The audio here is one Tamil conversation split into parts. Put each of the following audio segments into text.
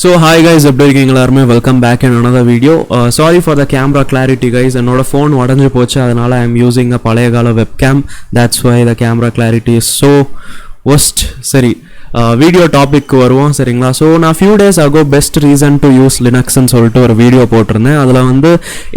So hi guys, welcome back in another video. Sorry for the camera clarity guys, என்னோட phone உடைஞ்சு போச்சு, அதனால I am using a பழைய கால webcam. That's why the camera clarity is so worst. சரி, வீடியோ டாபிக் வருவோம் சரிங்களா. ஸோ நான் few days ago best reason to use லினக்ஸ்ன்னு சொல்லிட்டு ஒரு வீடியோ போட்டிருந்தேன். அதில் வந்து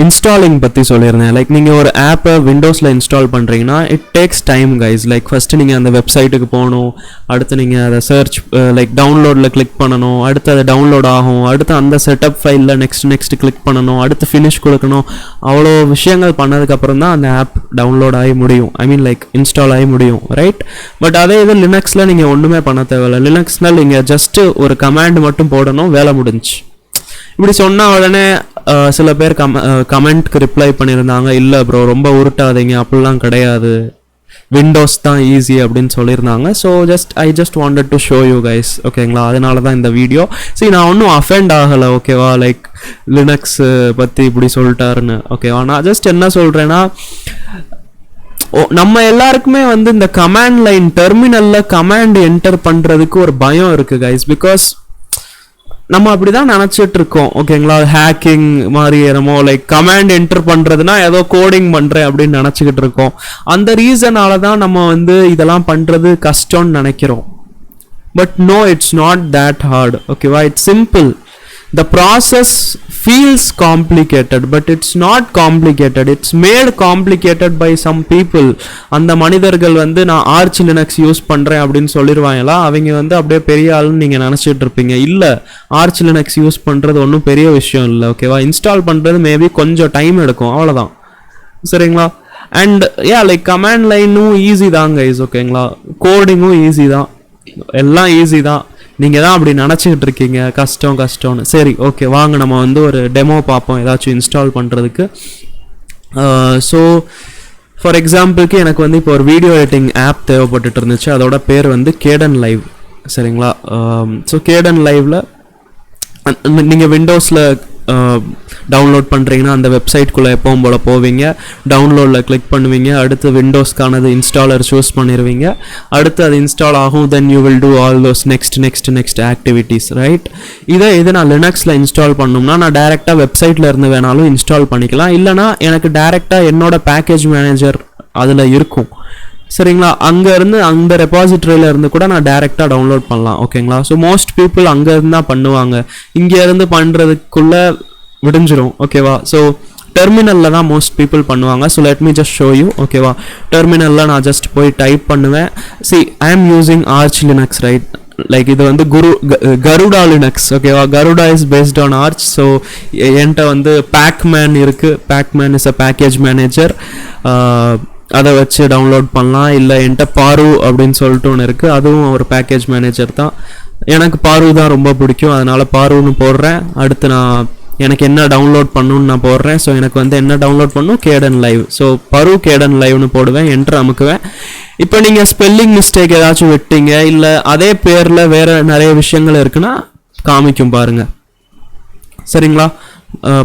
இன்ஸ்டாலிங் பற்றி சொல்லியிருந்தேன். லைக் நீங்கள் ஒரு ஆப்பை விண்டோஸில் இன்ஸ்டால் பண்ணுறீங்கன்னா it takes time guys. Like first நீங்கள் அந்த வெப்சைட்டுக்கு போகணும், அடுத்து நீங்கள் அதை சர்ச் லைக் டவுன்லோடில் கிளிக் பண்ணணும், அடுத்து அதை டவுன்லோட் ஆகும், அடுத்து அந்த செட்டப் ஃபைலில் நெக்ஸ்ட் கிளிக் பண்ணணும், அடுத்து ஃபினிஷ் கொடுக்கணும். அவ்வளோ விஷயங்கள் பண்ணதுக்கப்புறம் தான் அந்த ஆப் டவுன்லோட் ஆகி முடியும், ஐ மீன் லைக் இன்ஸ்டால் ஆகி முடியும், ரைட். பட் அதே இது லினக்ஸில் நீங்கள் ஒன்றுமே பண்ண தேவை. லினக்ஸ்னால் நீங்கள் ஜஸ்ட் ஒரு கமாண்ட் மட்டும் போடணும், வேலை முடிஞ்சு. இப்படி சொன்ன உடனே சில பேர் கமெண்ட்க்கு ரிப்ளை பண்ணியிருந்தாங்க, இல்லை ப்ரோ ரொம்ப உருட்டாதீங்க, அப்படிலாம் கிடையாது, விண்டோஸ் தான் ஈஸி அப்படின்னு சொல்லியிருந்தாங்க. So I just wanted to show you guys, ஓகேங்களா. அதனால தான் இந்த வீடியோ. சரி, நான் ஒன்றும் அஃபெண்ட் ஆகலை, ஓகேவா. லைக் லினக்ஸ் பற்றி இப்படி சொல்லிட்டாருன்னு, ஓகேவா. நான் ஜஸ்ட் என்ன சொல்கிறேன்னா, நம்ம எல்லாருக்குமே வந்து இந்த கமாண்ட் லைன் டெர்மினல்ல கமாண்ட் என்டர் பண்றதுக்கு ஒரு பயம் இருக்கு கைஸ். பிகாஸ் நம்ம அப்படிதான் நினைச்சிட்டு இருக்கோம், ஓகேங்களா. ஹேக்கிங் மாதிரி என்னமோ லைக் கமாண்ட் என்டர் பண்றதுன்னா ஏதோ கோடிங் பண்றேன் அப்படின்னு நினைச்சுக்கிட்டு இருக்கோம். அந்த ரீசனால தான் நம்ம வந்து இதெல்லாம் பண்றது கஷ்டம்னு நினைக்கிறோம். But no, it's not that hard, ஓகேவா. It's simple. The process feels complicated, but it's not complicated. It's made complicated by some people. அந்த மனிதர்கள் வந்து நான் ஆர்ச் லினக்ஸ் யூஸ் பண்ணுறேன் அப்படின்னு சொல்லிடுவாங்களா, அவங்க வந்து அப்படியே பெரிய ஆளுன்னு நீங்கள் நினச்சிட்டு இருப்பீங்க. இல்லை, ஆர்ச் லினக்ஸ் யூஸ் பண்ணுறது ஒன்றும் பெரிய விஷயம் இல்லை, ஓகேவா. இன்ஸ்டால் பண்ணுறது மேபி கொஞ்சம் டைம் எடுக்கும், அவ்வளோதான், சரிங்களா. அண்ட் லைக் கமாண்ட் லைனும் ஈஸி தான் கைஸ், ஓகேங்களா. கோடிங்கும் ஈஸி தான், எல்லாம் ஈஸி தான். நீங்கள் தான் அப்படி நினச்சிக்கிட்டு இருக்கீங்க கஷ்டம்னு. சரி, ஓகே, வாங்க நம்ம வந்து ஒரு டெமோ பார்ப்போம் ஏதாச்சும் இன்ஸ்டால் பண்ணுறதுக்கு. ஸோ ஃபார் எக்ஸாம்பிளுக்கு எனக்கு வந்து இப்போ ஒரு வீடியோ எடிட்டிங் ஆப் தேவைப்பட்டுட்டு இருந்துச்சு. அதோட பேர் வந்து கேடன் லைவ், சரிங்களா. ஸோ கேடன் லைவில் நீங்கள் விண்டோஸில் டவுன்லோட் பண்ணுறீங்கன்னா அந்த வெப்சைட்குள்ளே எப்பவும் போல் போவீங்க, டவுன்லோடில் கிளிக் பண்ணுவீங்க, அடுத்து விண்டோஸ்க்கானது இன்ஸ்டாலர் சூஸ் பண்ணிடுவீங்க, அடுத்து அது இன்ஸ்டால் ஆகும். Then you will do all those next activities, right. இது நான் லினக்ஸில் இன்ஸ்டால் பண்ணணும்னா நான் டேரெக்டாக வெப்சைட்டில் இருந்து வேணாலும் இன்ஸ்டால் பண்ணிக்கலாம், இல்லைனா எனக்கு டேரெக்டாக என்னோட பேக்கேஜ் மேனேஜர் அதில் இருக்கும், சரிங்களா. அங்கேருந்து அந்த ரெபாசிட்டரியில் இருந்து கூட நான் டேரெக்டாக டவுன்லோட் பண்ணலாம், ஓகேங்களா. ஸோ மோஸ்ட் பீப்புள் அங்கேருந்து தான் பண்ணுவாங்க, இங்கேருந்து பண்ணுறதுக்குள்ளே விடிஞ்சிரும், ஓகேவா. ஸோ டெர்மினலில் தான் மோஸ்ட் பீப்புள் பண்ணுவாங்க. So let me just show you, ஓகேவா. டெர்மினலில் நான் ஜஸ்ட் போய் டைப் பண்ணுவேன். I am using arch Linux, right. Like இது வந்து கருடா லினக்ஸ், ஓகேவா. Garuda is based on arch. So என்கிட்ட வந்து பேக்மேன் இருக்குது. Pacman is a package manager, அதை வச்சு டவுன்லோட் பண்ணலாம். இல்லை என்கிட்ட பாரு அப்படின்னு சொல்லிட்டு ஒன்று இருக்குது, அதுவும் ஒரு பேக்கேஜ் மேனேஜர் தான். எனக்கு பாரு தான் ரொம்ப பிடிக்கும், அதனால் பாருன்னு போடுறேன். அடுத்து நான் எனக்கு என்ன டவுன்லோட் பண்ணணும்னு நான் போடுறேன். ஸோ எனக்கு வந்து என்ன டவுன்லோட் பண்ணணும், கேடன் லைவ். ஸோ பரு கேடன் லைவ்னு போடுவேன், என்ட்ரு அமுக்குவேன். இப்போ நீங்கள் ஸ்பெல்லிங் மிஸ்டேக் ஏதாச்சும் விட்டீங்க, இல்லை அதே பேரில் வேறு நிறைய விஷயங்கள் இருக்குன்னா காமிக்கும் பாருங்கள், சரிங்களா.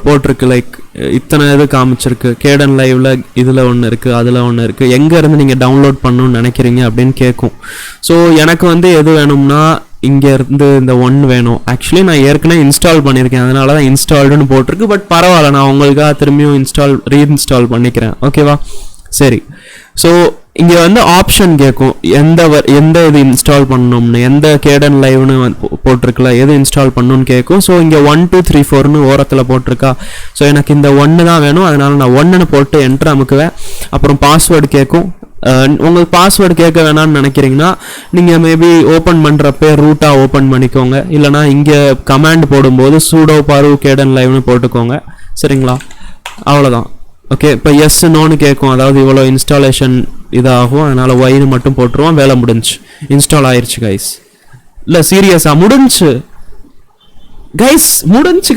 போட்டிருக்கு லைக் இத்தனை இது காமிச்சிருக்கு. கேடன் லைவ்ல இதில் ஒன்று இருக்குது, அதில் ஒன்று இருக்குது, எங்கேருந்து நீங்கள் டவுன்லோட் பண்ணணும்னு நினைக்கிறீங்க அப்படின்னு கேட்கும். ஸோ எனக்கு வந்து எது வேணும்னா இங்கேருந்து இந்த ஒன்று வேணும். ஆக்சுவலி நான் ஏற்கனவே இன்ஸ்டால் பண்ணியிருக்கேன், அதனால தான் இன்ஸ்டால்டுன்னு போட்டிருக்கு. பட் பரவாயில்ல, நான் உங்களுக்காக திரும்பியும் ரீஇன்ஸ்டால் பண்ணிக்கிறேன், ஓகேவா. சரி, ஸோ இங்கே வந்து ஆப்ஷன் கேட்கும், எந்த இது இன்ஸ்டால் பண்ணணும்னு, எந்த கேடன் லைவ்னு போட்டிருக்குல, எது இன்ஸ்டால் பண்ணணும்னு கேட்கும். ஸோ இங்கே 1 2 3 4ன்னு ஓரத்தில் போட்டிருக்கா. ஸோ எனக்கு இந்த 1 தான் வேணும், அதனால் நான் 1ன்னு போட்டு என்ட்ரு அமுக்குவேன். அப்புறம் பாஸ்வேர்டு கேட்கும். உங்களுக்கு பாஸ்வேர்டு கேட்க வேணாம்னு நினைக்கிறீங்கன்னா நீங்கள் மேபி ஓப்பன் பண்ணுறப்ப ரூட்டாக ஓப்பன் பண்ணிக்கோங்க, இல்லைனா இங்கே கமாண்ட் போடும்போது சூடோ பாரு கேடன் லைவ்னு போட்டுக்கோங்க, சரிங்களா. அவ்வளோதான், ஓகே. இப்போ எஸ் நோன்னு கேட்கும், அதாவது இவ்வளோ இன்ஸ்டாலேஷன் இதாகும், அதனால் ஒய்னு மட்டும் போட்டுருவோம், வேலை முடிஞ்சு இன்ஸ்டால் ஆயிடுச்சு கைஸ். இல்லை சீரியஸா முடிஞ்சு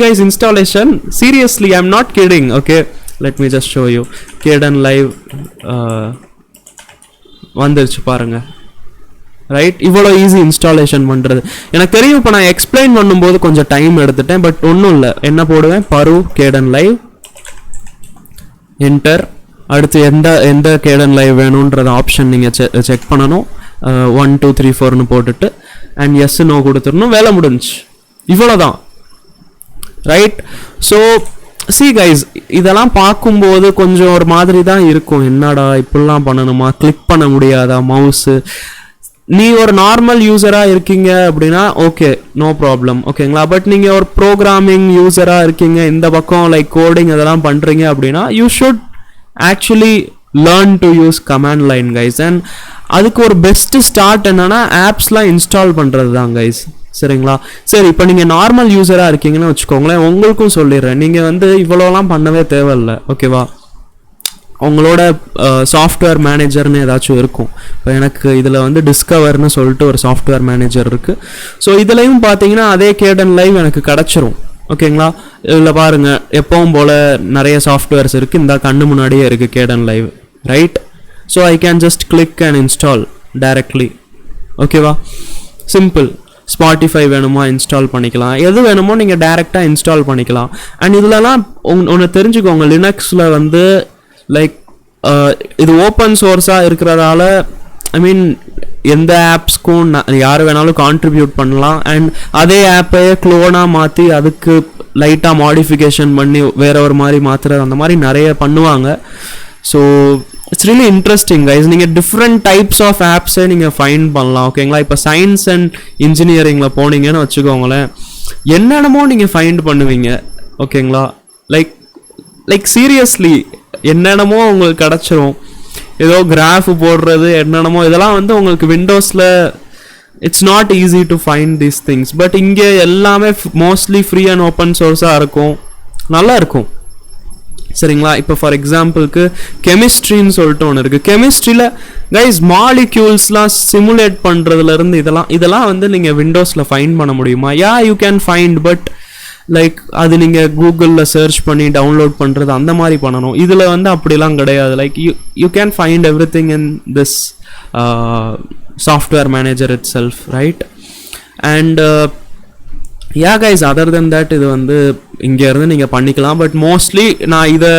guys installation, seriously I am not kidding, okay. Let me just show you. Kdenlive வந்துருச்சு பாருங்க, ரைட். இவ்வளோ ஈஸி இன்ஸ்டாலேஷன் பண்ணுறது. எனக்கு தெரியும், இப்போ நான் எக்ஸ்பிளைன் பண்ணும்போது கொஞ்சம் டைம் எடுத்துட்டேன். பட் ஒன்றும் இல்லை, என்ன போடுவேன், பரு கேடன் லைவ், என்டர். அடுத்து எந்த கேடன் லைவ் வேணுன்றத ஆப்ஷன் நீங்கள் செக் பண்ணணும். 1 2 3 4ன்னு போட்டுட்டு அண்ட் எஸ் நோ கொடுத்துடணும், வேலை முடிஞ்சு. இவ்வளோதான். ரைட்? ஸோ see guys, இதெல்லாம் பார்க்கும்போது கொஞ்சம் ஒரு மாதிரி தான் இருக்கும். என்னடா இப்படிலாம் பண்ணணுமா, கிளிக் பண்ண முடியாதா மவுஸு? நீ ஒரு நார்மல் யூஸராக இருக்கீங்க அப்படின்னா ஓகே, நோ ப்ராப்ளம், ஓகேங்களா. பட் நீங்கள் ஒரு ப்ரோக்ராமிங் யூஸராக இருக்கீங்க, இந்த பக்கம் லைக் கோடிங் இதெல்லாம் பண்ணுறீங்க அப்படின்னா you should actually learn to use command line guys. And அதுக்கு ஒரு பெஸ்ட்டு ஸ்டார்ட் என்னன்னா ஆப்ஸ்லாம் இன்ஸ்டால் பண்ணுறது தான் கைஸ், சரிங்களா. சரி, இப்போ நீங்கள் நார்மல் யூஸராக இருக்கீங்கன்னு வச்சுக்கோங்களேன், உங்களுக்கும் சொல்லிடுறேன், நீங்கள் வந்து இவ்வளோலாம் பண்ணவே தேவையில்லை, ஓகேவா. உங்களோட சாஃப்ட்வேர் மேனேஜர்னு ஏதாச்சும் இருக்கும். இப்போ எனக்கு இதில் வந்து டிஸ்கவர்னு சொல்லிட்டு ஒரு சாஃப்ட்வேர் மேனேஜர் இருக்குது. ஸோ இதுலேயும் பார்த்தீங்கன்னா அதே கேடன் லைவ் எனக்கு கிடச்சிரும், ஓகேங்களா. இதில் பாருங்கள், எப்பவும் போல் நிறைய சாஃப்ட்வேர்ஸ் இருக்குது, இந்த கண்ணு முன்னாடியே இருக்குது Kdenlive, right. So I can just click and install directly, ஓகேவா. சிம்பிள். ஸ்பாட்டிஃபை வேணுமா இன்ஸ்டால் பண்ணிக்கலாம், எது வேணுமோ நீங்கள் டேரெக்டாக இன்ஸ்டால் பண்ணிக்கலாம். அண்ட் இதிலலாம் ஒன்று தெரிஞ்சுக்கோங்க, லினக்ஸில் வந்து லைக் இது ஓப்பன் சோர்ஸாக இருக்கிறதால ஐ மீன் எந்த ஆப்ஸ்க்கும் யார் வேணாலும் கான்ட்ரிபியூட் பண்ணலாம். அண்ட் அதே ஆப்பையே க்ளோனாக மாற்றி அதுக்கு லைட்டாக மாடிஃபிகேஷன் பண்ணி வேற ஒரு மாதிரி மாற்றுறது, அந்த மாதிரி நிறைய பண்ணுவாங்க. So it's really interesting guys. நீங்கள் டிஃப்ரெண்ட் டைப்ஸ் ஆஃப் ஆப்ஸை நீங்கள் ஃபைண்ட் பண்ணலாம், ஓகேங்களா. இப்போ சயின்ஸ் அண்ட் இன்ஜினியரிங்கில் போனீங்கன்னு வச்சுக்கோங்களேன், என்னென்னமோ நீங்கள் ஃபைண்ட் பண்ணுவீங்க, ஓகேங்களா. லைக் சீரியஸ்லி என்னென்னமோ உங்களுக்கு கிடச்சிரும். ஏதோ கிராஃப் போடுறது என்னென்னமோ, இதெல்லாம் வந்து உங்களுக்கு விண்டோஸில் it's not easy to find these things. But இங்கே எல்லாமே மோஸ்ட்லி ஃப்ரீ அண்ட் ஓப்பன் சோர்ஸாக இருக்கும், நல்லா இருக்கும், சரிங்களா. இப்போ ஃபார் எக்ஸாம்பிளுக்கு கெமிஸ்ட்ரின்னு சொல்லிட்டு ஒன்று இருக்குது. கெமிஸ்ட்ரியில் கைஸ் மாலிக்யூல்ஸ்லாம் சிமுலேட் பண்ணுறதுலேருந்து இதெல்லாம் வந்து நீங்கள் விண்டோஸில் ஃபைண்ட் பண்ண முடியுமா? Yeah you can find, but like அது நீங்கள் கூகுளில் சர்ச் பண்ணி டவுன்லோட் பண்ணுறது அந்த மாதிரி பண்ணணும். இதில் வந்து அப்படிலாம் கிடையாது. Like you can find every thing in this software manager it self, right. And yeah guys, other then that இது வந்து இங்கேருந்து நீங்கள் பண்ணிக்கலாம். பட் மோஸ்ட்லி நான் இதை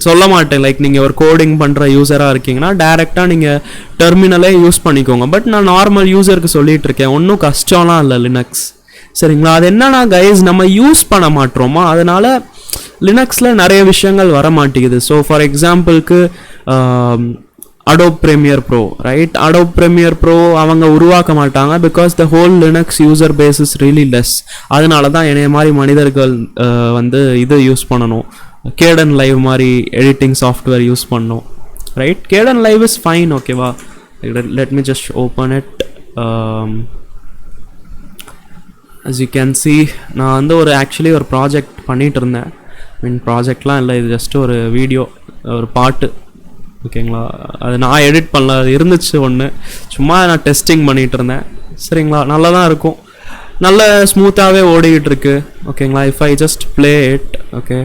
சொல்ல மாட்டேன். லைக் நீங்கள் ஒரு கோடிங் பண்ணுற யூஸராக இருக்கீங்கன்னா டேரெக்டாக நீங்கள் டெர்மினலே யூஸ் பண்ணிக்கோங்க. பட் நான் நார்மல் யூஸருக்கு சொல்லிகிட்டு இருக்கேன், ஒன்றும் கஷ்டம்லாம் இல்லை லினக்ஸ், சரிங்களா. அது என்னன்னா கைஸ், நம்ம யூஸ் பண்ண மாட்டோமா, அதனால லினக்ஸில் நிறைய விஷயங்கள் வர மாட்டேங்குது. ஸோ ஃபார் எக்ஸாம்பிளுக்கு Adobe Premiere Pro, right. Adobe Premiere Pro அவங்க உருவாக்க மாட்டாங்க, because the whole Linux user base is really less. அதனால தான் என்னைய மாதிரி மனிதர்கள் வந்து இது யூஸ் பண்ணணும், கேடன் லைவ் மாதிரி எடிட்டிங் சாஃப்ட்வேர் யூஸ் பண்ணணும், right. Kdenlive is fine, ஓகேவா. Let me just open it. as you can see, நான் வந்து ஆக்சுவலி ஒரு ப்ராஜெக்ட் பண்ணிகிட்டு இருந்தேன். மீன் ப்ராஜெக்ட்லாம் இல்லை, இது ஜஸ்ட் ஒரு வீடியோ, ஒரு பாட்டு, ஓகேங்களா. அது நான் எடிட் பண்ணல, அது இருந்துச்சு ஒன்று, சும்மா நான் டெஸ்டிங் பண்ணிகிட்டு இருந்தேன், சரிங்களா. நல்லா தான் இருக்கும், நல்ல ஸ்மூத்தாகவே ஓடிக்கிட்டு இருக்கு, ஓகேங்களா. If I just play it, okay,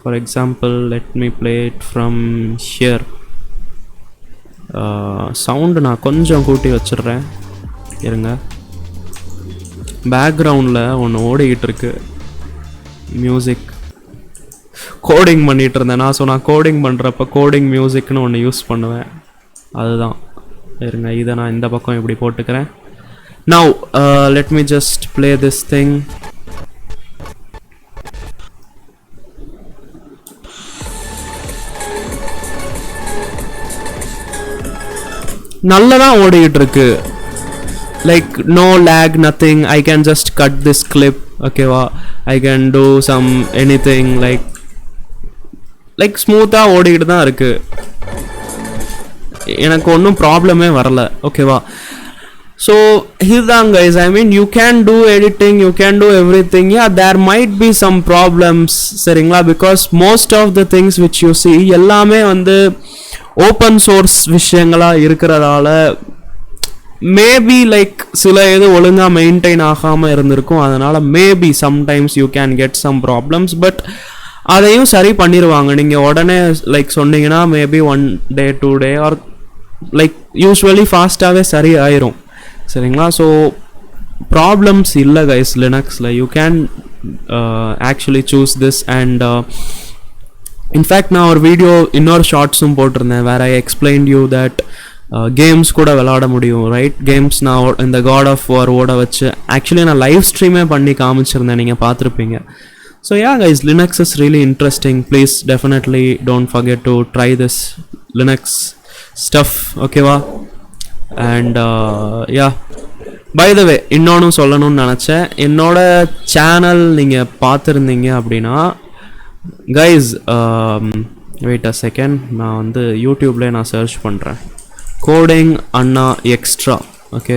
for example let me play it from here. Sound நான் கொஞ்சம் கூட்டி வச்சிடுறேன், இருங்க. பேக்ரவுண்டில் ஒன்று ஓடிக்கிட்டு இருக்கு மியூசிக். கோடிங் பண்ணிகிட்டு இருந்தேன் நான். ஸோ நான் கோடிங் பண்ணுறப்ப கோடிங் மியூசிக்னு ஒன்று யூஸ் பண்ணுவேன், அதுதான். இருங்க, இதை நான் இந்த பக்கம் இப்படி போட்டுக்கிறேன். Now let me just play this thing. நல்லதான் ஓடிக்கிட்டு இருக்கு, like no lag, nothing. I can just cut this clip, okay va. I can do some anything, like smooth ah ஓடிக்கிட்டு தான் இருக்கு, எனக்கு ஒன்றும் ப்ராப்ளமே வரல, ஓகேவா. ஸோ இதுதான் guys, I mean you can do editing, you can do everything. Yeah, there might be some problems, சரிங்களா, because most of the things which you see எல்லாமே வந்து ஓப்பன் சோர்ஸ் விஷயங்களாக இருக்கிறதால மேபி லைக் சில இது ஒழுங்காக மெயின்டைன் ஆகாமல் இருந்திருக்கும், அதனால் maybe sometimes you can get some problems. But அதையும் சரி பண்ணிடுவாங்க. நீங்கள் உடனே லைக் சொன்னீங்கன்னா maybe 1 day 2 day or like usually ஃபாஸ்ட்டாகவே சரி ஆயிரும், சரிங்களா. ஸோ ப்ராப்ளம்ஸ் இல்லை கைஸ் லினக்ஸில். You can actually choose this. And in fact நான் ஒரு வீடியோ இன்னொரு ஷார்ட்ஸும் போட்டிருந்தேன் where I explained you that games கூட விளாட முடியும், ரைட்? கேம்ஸ் நான் இந்த காட் ஆஃப் வார் ஓட வச்சு ஆக்சுவலி நான் லைவ் ஸ்ட்ரீமே பண்ணி காமிச்சிருந்தேன், நீங்கள் பார்த்துருப்பீங்க. So yeah guys, Linux is really interesting. Please definitely don't forget to try this Linux stuff, ஓகேவா? அண்ட் யா, பை த வே இன்னொன்று சொல்லணும்னு நினச்சேன். என்னோட சேனல் நீங்கள் பார்த்துருந்தீங்க அப்படின்னா கைஸ், வெயிட் அ செகண்ட், நான் வந்து யூடியூப்லேயே நான் சர்ச் பண்ணுறேன், CodingAnna-Extra, ஓகே?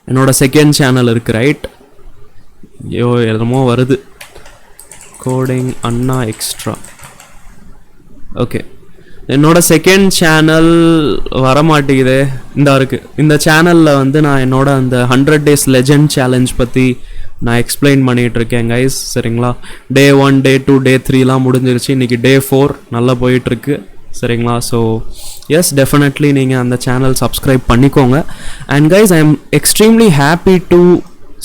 என்னோட செகண்ட் சேனல் இருக்குது, ரைட்? ஐயோ என்னமோ வருது, CodingAnna-Extra, ஓகே. என்னோட செகண்ட் சேனல் வரமாட்டேங்குதே, இந்த இருக்குது. இந்த சேனலில் வந்து நான் என்னோட அந்த 100 days லெஜெண்ட் சேலஞ்ச் பற்றி நான் எக்ஸ்பிளைன் பண்ணிகிட்ருக்கேன் கைஸ், சரிங்களா? Day 1 Day 2 Day 3லாம் முடிஞ்சிருச்சு, இன்றைக்கி Day 4 நல்லா போயிட்டுருக்கு, சரிங்களா? ஸோ எஸ், டெஃபினெட்லி நீங்கள் அந்த சேனல் சப்ஸ்கிரைப் பண்ணிக்கோங்க. And guys, I am extremely happy to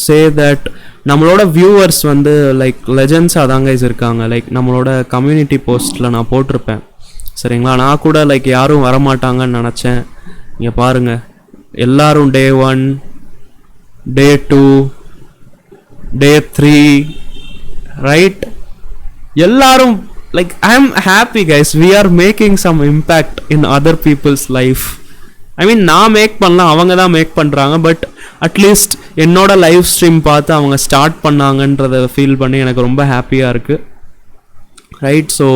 say that நம்மளோட வியூவர்ஸ் வந்து லைக் லெஜெண்ட்ஸாக தான் கைஸ் இருக்காங்க. லைக் நம்மளோட கம்யூனிட்டி போஸ்ட்டில் நான் போட்டிருப்பேன், சரிங்களா? நான் கூட லைக் யாரும் வரமாட்டாங்கன்னு நினச்சேன். இங்கே பாருங்கள், எல்லோரும் Day 1 Day 2 Day 3, ரைட்? எல்லாரும் like I am happy guys, we are making some impact in other people's life. I mean, நான் மேக் பண்ணலாம், அவங்க தான் மேக் பண்ணுறாங்க, பட் அட்லீஸ்ட் என்னோட லைவ் ஸ்ட்ரீம் பார்த்து அவங்க ஸ்டார்ட் பண்ணாங்கன்றதை ஃபீல் பண்ணி எனக்கு ரொம்ப ஹாப்பியாக இருக்குது, ரைட்? ஸோ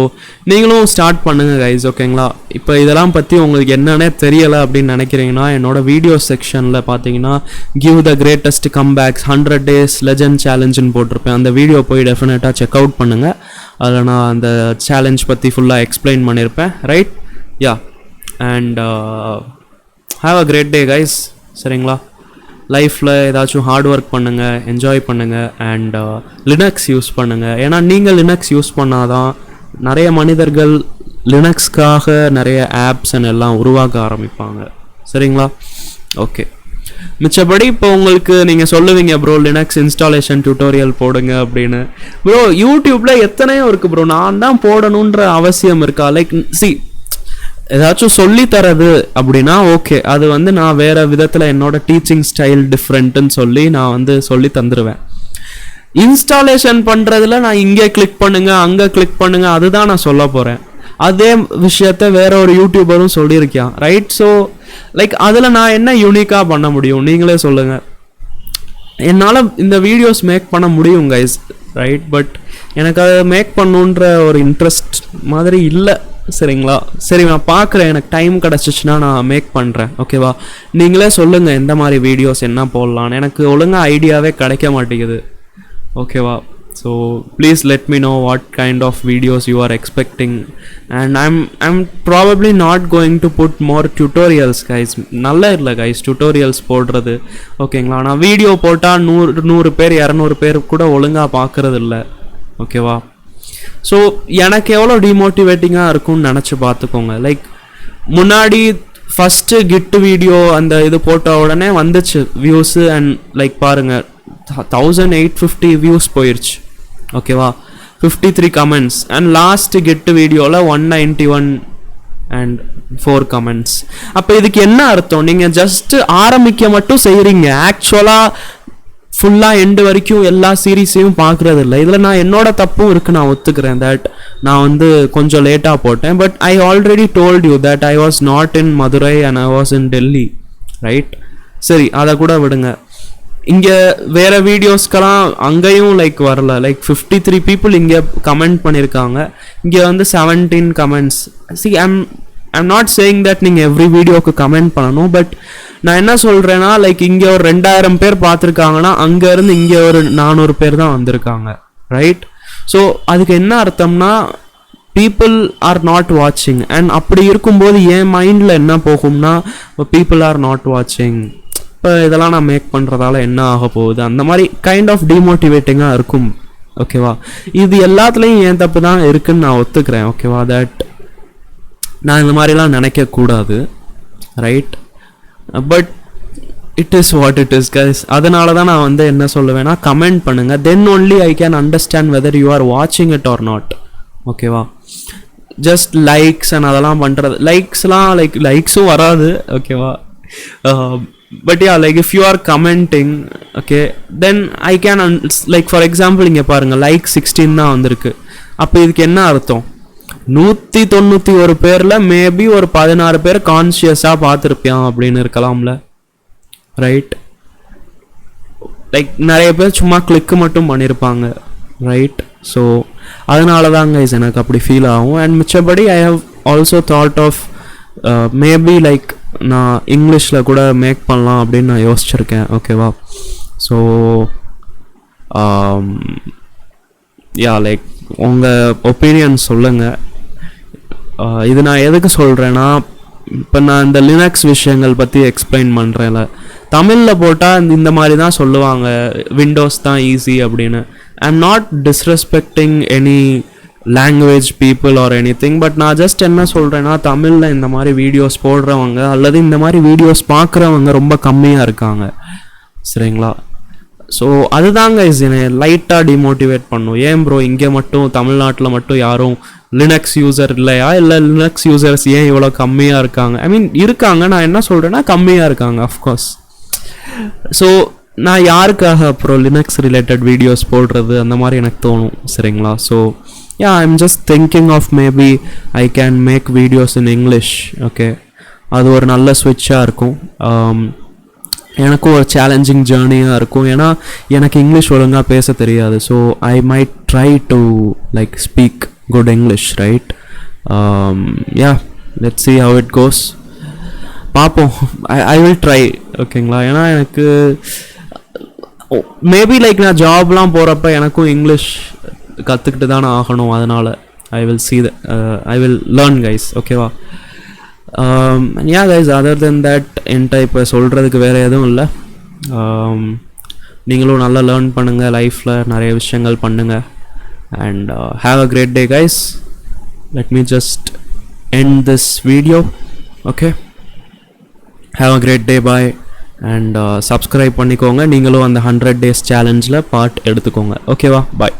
நீங்களும் ஸ்டார்ட் பண்ணுங்கள் கைஸ், ஓகேங்களா? இப்போ இதெல்லாம் பற்றி உங்களுக்கு என்னன்னே தெரியலை அப்படின்னு நினைக்கிறீங்கன்னா என்னோட வீடியோ செக்ஷனில் பார்த்தீங்கன்னா give the greatest comebacks 100 days legend சேலஞ்சுன்னு போட்டிருப்பேன். அந்த வீடியோ போய் டெஃபினட்டாக செக் அவுட் பண்ணுங்கள். அதில் நான் அந்த சேலஞ்ச் பற்றி ஃபுல்லாக எக்ஸ்பிளைன் பண்ணியிருப்பேன், right? Yeah, and have a great day guys, சரிங்களா? லைஃப்பில் ஏதாச்சும் ஹார்ட் ஒர்க் பண்ணுங்கள், என்ஜாய் பண்ணுங்கள், அண்ட் லினக்ஸ் யூஸ் பண்ணுங்கள். ஏன்னா நீங்கள் லினக்ஸ் யூஸ் பண்ணாதான் நிறைய மனிதர்கள் லினக்ஸ்க்காக நிறைய ஆப்ஸ் அண்ட் எல்லாம் உருவாக்க ஆரம்பிப்பாங்க, சரிங்களா? ஓகே, மிச்சப்படி இப்போ உங்களுக்கு நீங்கள் சொல்லுவீங்க ப்ரோ லினக்ஸ் இன்ஸ்டாலேஷன் டியூட்டோரியல் போடுங்க அப்படின்னு. ப்ரோ யூடியூப்பில் எத்தனையோ இருக்குது ப்ரோ, நான் தான் போடணுன்ற அவசியம் இருக்கா? லைக் சி, ஏதாச்சும் சொல்லி தரது அப்படின்னா ஓகே, அது வந்து நான் வேறு விதத்தில் என்னோட டீச்சிங் ஸ்டைல் டிஃப்ரெண்ட்டுன்னு சொல்லி நான் வந்து சொல்லி தந்துடுவேன். இன்ஸ்டாலேஷன் பண்ணுறதுல நான் இங்கே கிளிக் பண்ணுங்க அங்கே கிளிக் பண்ணுங்க அதுதான் நான் சொல்ல போகிறேன். அதே விஷயத்த வேற ஒரு யூடியூபரும் சொல்லியிருக்கான், ரைட்? ஸோ லைக் அதில் நான் என்ன யூனிக்காக பண்ண முடியும் நீங்களே சொல்லுங்கள். என்னால் இந்த வீடியோஸ் மேக் பண்ண முடியும் கைஸ், ரைட்? பட் எனக்கு அதை மேக் பண்ணுன்ற ஒரு இன்ட்ரெஸ்ட் மாதிரி இல்லை, சரிங்களா? சரி, நான் பார்க்குறேன், எனக்கு டைம் கிடச்சிச்சின்னா நான் மேக் பண்ணுறேன், ஓகேவா? நீங்களே சொல்லுங்கள் எந்த மாதிரி வீடியோஸ் என்ன போடலான்னு. எனக்கு ஒழுங்காக ஐடியாவே கிடைக்க மாட்டேங்குது, ஓகேவா? So please let me know what kind of videos you are expecting, and I'm probably not going to put more tutorials guys. நல்லா இல்லை கைஸ் டியூட்டோரியல்ஸ் போடுறது, ஓகேங்களா? நான் வீடியோ போட்டால் 100 பேர் 200 பேர் கூட ஒழுங்காக பார்க்குறது இல்லை, ஓகேவா? ஸோ எனக்கு எவ்வளோ டிமோட்டிவேட்டிங்காக இருக்கும்னு நினச்சி பார்த்துக்கோங்க. லைக் முன்னாடி ஃபஸ்ட்டு கிட்டு வீடியோ அந்த இது போட்ட உடனே வந்துச்சு வியூஸு, அண்ட் லைக் பாருங்கள் 1850 வியூஸ் போயிடுச்சு, ஓகேவா? 53 கமெண்ட்ஸ், அண்ட் லாஸ்ட் கெட்டு வீடியோவில் 191 அண்ட் 4 கமெண்ட்ஸ். அப்போ இதுக்கு என்ன அர்த்தம்? நீங்கள் ஜஸ்ட்டு ஆரம்பிக்க மட்டும் செய்கிறீங்க, ஆக்சுவலாக ஃபுல்லாக எண்டு வரைக்கும் எல்லா சீரீஸையும் பார்க்குறது இல்லை. இதில் நான் என்னோட தப்பும் இருக்குது, நான் ஒத்துக்கிறேன் தட் நான் வந்து கொஞ்சம் லேட்டாக போட்டேன். But I already told you that I was not in Madurai and I was in Delhi, right? சரி, அதை கூட விடுங்க. இங்கே வேறு வீடியோஸ்க்கெல்லாம் அங்கேயும் லைக் வரல. லைக் 53 people இங்கே கமெண்ட் பண்ணியிருக்காங்க, இங்கே வந்து 17 comments. C, I'm not saying that நீங்கள் எவ்ரி வீடியோவுக்கு கமெண்ட் பண்ணணும். பட் நான் என்ன சொல்கிறேன்னா, லைக் இங்கே ஒரு 2000 பேர் பார்த்துருக்காங்கன்னா அங்கேருந்து இங்கே ஒரு 400 பேர் தான் வந்திருக்காங்க, ரைட்? ஸோ அதுக்கு என்ன அர்த்தம்னா பீப்புள் ஆர் நாட் வாட்சிங். அண்ட் அப்படி இருக்கும்போது என் மைண்டில் என்ன போகும்னா பீப்புள் ஆர் நாட் வாட்சிங், இப்போ இதெல்லாம் நான் மேக் பண்ணுறதால என்ன ஆக போகுது, அந்த மாதிரி கைண்ட் ஆஃப் டிமோட்டிவேட்டிங்காக இருக்கும், ஓகேவா? இது எல்லாத்துலேயும் ஏன் தப்பு தான் இருக்குதுன்னு நான் ஒத்துக்கிறேன், ஓகேவா? தட் நான் இந்த மாதிரிலாம் நினைக்கக்கூடாது, right? But it is what it is guys. அதனால தான் நான் வந்து என்ன சொல்லுவேன்னா கமெண்ட் பண்ணுங்கள், then only I can understand whether you are வாட்சிங் இட் ஆர் நாட், ஓகேவா? ஜஸ்ட் லைக்ஸ் அண்ட் அதெல்லாம் பண்ணுறது. லைக்ஸ்லாம் லைக்ஸும் வராது, ஓகேவா? But yeah like if you are commenting, okay, then I can like for example இங்கே பாருங்கள், லைக் 16 தான் வந்திருக்கு. அப்போ இதுக்கு என்ன அர்த்தம்? 191 பேரில் மேபி ஒரு 16 பேர் கான்ஷியஸாக பார்த்துருப்பியான் அப்படின்னு இருக்கலாம்ல, ரைட்? லைக் நிறைய பேர் சும்மா கிளிக்கு மட்டும் பண்ணியிருப்பாங்க, ரைட்? ஸோ அதனால தான் கைஸ் எனக்கு அப்படி ஃபீல் ஆகும். அண்ட் மிச்சபடி I have also thought of maybe like நான் இங்கிலீஷில் கூட மேக் பண்ணலாம் அப்படின்னு நான் யோசிச்சிருக்கேன், ஓகேவா? ஸோ யா லைக் உங்கள் ஒப்பீனியன் சொல்லுங்கள். இது நான் எதுக்கு சொல்கிறேன்னா, இப்போ நான் இந்த லினக்ஸ் விஷயங்கள் பற்றி எக்ஸ்பிளைன் பண்ணுறேன்ல, தமிழில் போட்டால் இந்த மாதிரி தான் சொல்லுவாங்க, விண்டோஸ் தான் ஈஸி அப்படின்னு. ஐ am not disrespecting any language people or any thing, but நான் ஜஸ்ட் என்ன சொல்கிறேன்னா, தமிழில் இந்த மாதிரி வீடியோஸ் போடுறவங்க அல்லது இந்த மாதிரி வீடியோஸ் பார்க்குறவங்க ரொம்ப கம்மியாக இருக்காங்க, சரிங்களா? ஸோ அதுதாங்க என்னை லைட்டாக டிமோட்டிவேட் பண்ணும். ஏன் ப்ரோ இங்கே மட்டும் தமிழ்நாட்டில் மட்டும் யாரும் லினக்ஸ் யூசர் இல்லையா, இல்லை லினக்ஸ் யூசர்ஸ் ஏன் இவ்வளோ கம்மியாக இருக்காங்க? ஐ மீன் இருக்காங்க, நான் என்ன சொல்கிறேன்னா கம்மியாக இருக்காங்க, அஃப்கோர்ஸ். ஸோ நான் யாருக்காக அப்புறம் லினக்ஸ் ரிலேட்டட் வீடியோஸ் போடுறது அந்த மாதிரி எனக்கு தோணும், சரிங்களா? So yeah I am just thinking of maybe I can make videos in English, okay? அது ஒரு நல்ல ஸ்விட்சாக இருக்கும். எனக்கும் ஒரு சேலஞ்சிங் ஜேர்னியாக இருக்கும், ஏன்னா எனக்கு இங்கிலீஷ் ஒழுங்காக பேச தெரியாது. So I might try to like speak good English, right? Yeah let's see how it goes. பார்ப்போம். ஐ வில் ட்ரை, ஓகேங்களா? ஏன்னா எனக்கு மேபி லைக் நான் ஜாப்லாம் போகிறப்ப எனக்கும் இங்கிலீஷ் கற்றுக்கிட்டு தானே ஆகணும், அதனால் I will see that I will learn guys, ஓகேவா? யா கைஸ், அதர் தென் தட் என்கிட்ட இப்போ சொல்கிறதுக்கு வேறு எதுவும் இல்லை. நீங்களும் நல்லா லேர்ன் பண்ணுங்கள், லைஃப்பில் நிறைய விஷயங்கள் பண்ணுங்கள். And have a great day guys. Let me just end this video, okay? Have a great day, bye. And subscribe பண்ணிக்கோங்க, நீங்களும் அந்த 100 days சேலஞ்சில் பார்ட் எடுத்துக்கோங்க, ஓகேவா? பாய்.